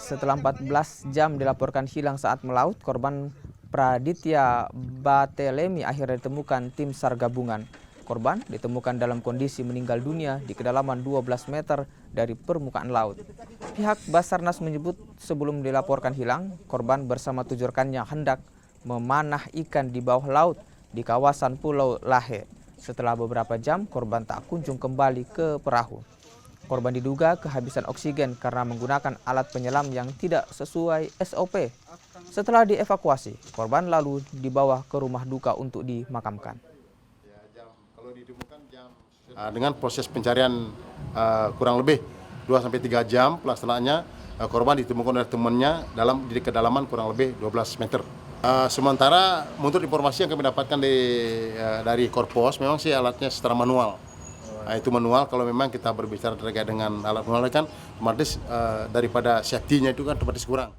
Setelah 14 jam dilaporkan hilang saat melaut, korban Praditya Batelemi akhirnya ditemukan tim SAR gabungan. Korban ditemukan dalam kondisi meninggal dunia di kedalaman 12 meter dari permukaan laut. Pihak Basarnas menyebut sebelum dilaporkan hilang, korban bersama 7 rekannya hendak memanah ikan di bawah laut di kawasan Pulau Lahe. Setelah beberapa jam, korban tak kunjung kembali ke perahu. Korban diduga kehabisan oksigen karena menggunakan alat penyelam yang tidak sesuai SOP. Setelah dievakuasi, korban lalu dibawa ke rumah duka untuk dimakamkan. Dengan proses pencarian kurang lebih 2-3 jam, pelaksanaannya korban ditemukan oleh temannya di kedalaman kurang lebih 12 meter. Sementara menurut informasi yang kami dapatkan dari Korpos, memang sih alatnya secara manual. Itu manual. Kalau memang kita berbicara terkait dengan alat manual kan otomatis daripada safety-nya itu kan otomatis kurang.